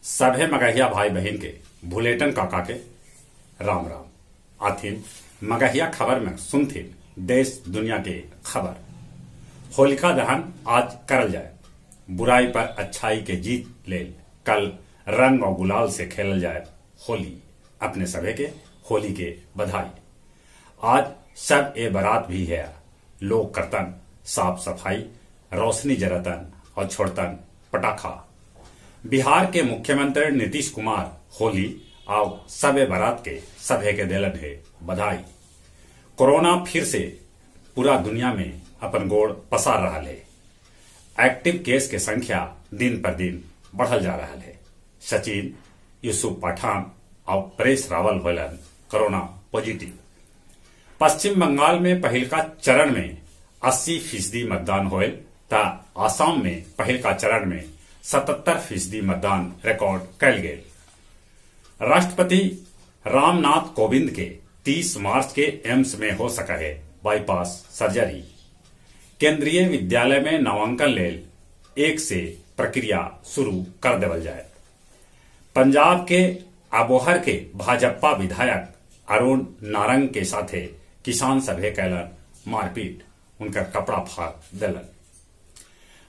सभे मगहिया भाई बहन के भुलेटन काका के राम राम। आथिन मगहिया खबर में सुनथिन देश दुनिया के खबर। होलिका दहन आज करल जाए, बुराई पर अच्छाई के जीत ले कल रंग और गुलाल से खेलल जाए होली। अपने सभे के होली के बधाई। आज सब ए बारात भी है, लोग करतन साफ सफाई, रोशनी जरतन और छोड़तन पटाखा। बिहार के मुख्यमंत्री नीतीश कुमार होली और सबे बारात के सभे के दिलन है बधाई। कोरोना फिर से पूरा दुनिया में अपन गोड़ पसार रहा है। एक्टिव केस के संख्या दिन पर दिन बढ़ल जा रहा है। सचिन, यूसुफ पठान और परेश रावल होलन कोरोना पॉजिटिव। पश्चिम बंगाल में पहिलका चरण में 80% मतदान होल ता आसाम में पहिलका चरण में 77% मतदान रिकॉर्ड कल गेल। राष्ट्रपति रामनाथ कोविंद के 30 मार्च के एम्स में हो सका है बाईपास सर्जरी। केंद्रीय विद्यालय में नामांकन लेल 1 से प्रक्रिया शुरू कर देवल जाए। पंजाब के अबोहर के भाजपा विधायक अरुण नारंग के साथे किसान सभे कैलन मारपीट, उनका कपड़ा फाड़ दिलन।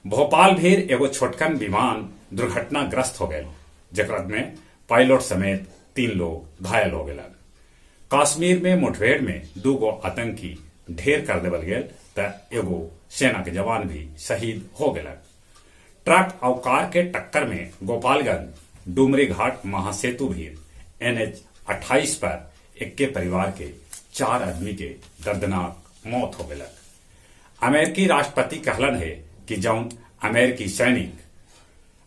भोपाल भी एगो छोटकन विमान दुर्घटनाग्रस्त हो गए, जकरा में पायलट समेत 3 लोग घायल हो गए। कश्मीर में मुठभेड़ में 2 गो आतंकी ढेर कर देवल गेल त एगो सेना के जवान भी शहीद हो गए। ट्रक और कार के टक्कर में गोपालगंज डुमरी घाट महासेतु भी NH 28 पर एक के परिवार के 4 आदमी के दर्दनाक मौत हो गए। अमेरिकी राष्ट्रपति कहलन है कि जौन अमेरिकी सैनिक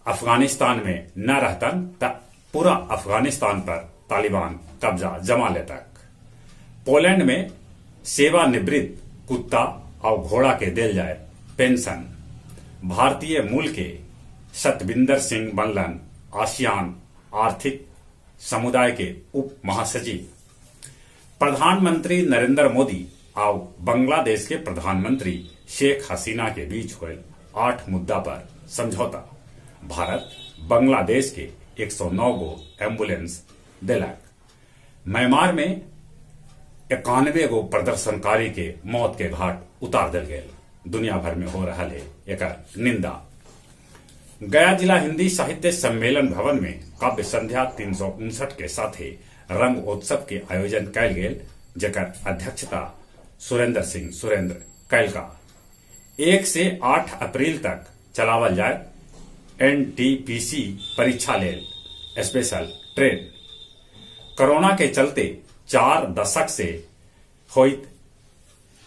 अफगानिस्तान में न रहतन त पूरा अफगानिस्तान पर तालिबान कब्जा जमा लेतक। पोलैंड में सेवानिवृत्त कुत्ता और घोड़ा के दिल जाए पेंशन। भारतीय मूल के सतविंदर सिंह बनलन आसियान आर्थिक समुदाय के उप महासचिव। प्रधानमंत्री नरेंद्र मोदी और बांग्लादेश के प्रधानमंत्री शेख हसीना के बीच हुए 8 मुद्दा पर समझौता। भारत बांग्लादेश के 109 गो एम्बुलेंस दिलक। म्यांमार में 91 गो प्रदर्शनकारी के मौत के घाट उतार दिल गए। दुनिया भर में हो रहा है एक निंदा। गया जिला हिंदी साहित्य सम्मेलन भवन में काव्य संध्या 359 के साथ रंग उत्सव के आयोजन कल गेल, जकर अध्यक्षता सुरेंद्र सिंह सुरेंद्र कैलका। 1 से 8 अप्रैल तक चलावल जाए NTPC परीक्षा लेल स्पेशल ट्रेन। कोरोना के चलते 4 दशक से होइत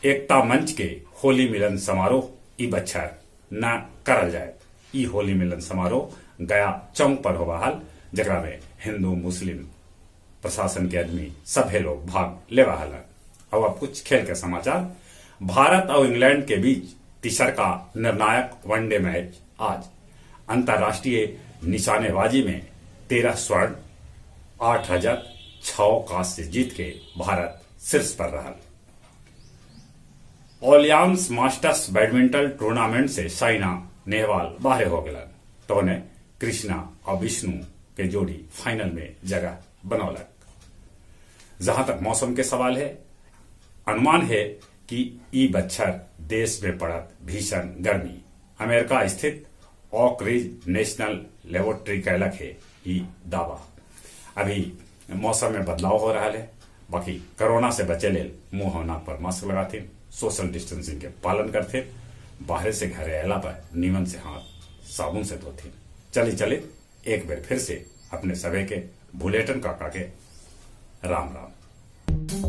एकता मंच के होली मिलन समारोह ई बच्छर न करल जाए। ई होली मिलन समारोह गया चौक पर हो बहाल, जकरा में हिंदू मुस्लिम प्रशासन के आदमी सभे लोग भाग ले रहा है। अब कुछ खेल के समाचार। भारत और इंग्लैंड के बीच तीसरा निर्णायक वनडे मैच आज। अंतर्राष्ट्रीय निशानेबाजी में 13 स्वर्ण 8 रजत 6 कांस्य जीत के भारत शीर्ष पर रहा। ऑलियांस मास्टर्स बैडमिंटन टूर्नामेंट से साइना नेहवाल बाहर हो गए। तो ने कृष्णा और विष्णु के जोड़ी फाइनल में जगह बनौलक। जहां तक मौसम के सवाल है, अनुमान है कि ई बच्छर देश में पड़त भीषण गर्मी। अमेरिका स्थित ओक रिज नेशनल लेबोरेटरी कैलक है ई दावा। अभी मौसम में बदलाव हो रहा है। बाकी कोरोना से बचे लेल मुंह और नाक पर मास्क लगाते, सोशल डिस्टेंसिंग के पालन करते, बाहर से घरे अला पर नीमन से हाथ साबुन से धोते। चले एक बार फिर से अपने सभी के भुलेटन काका के राम राम।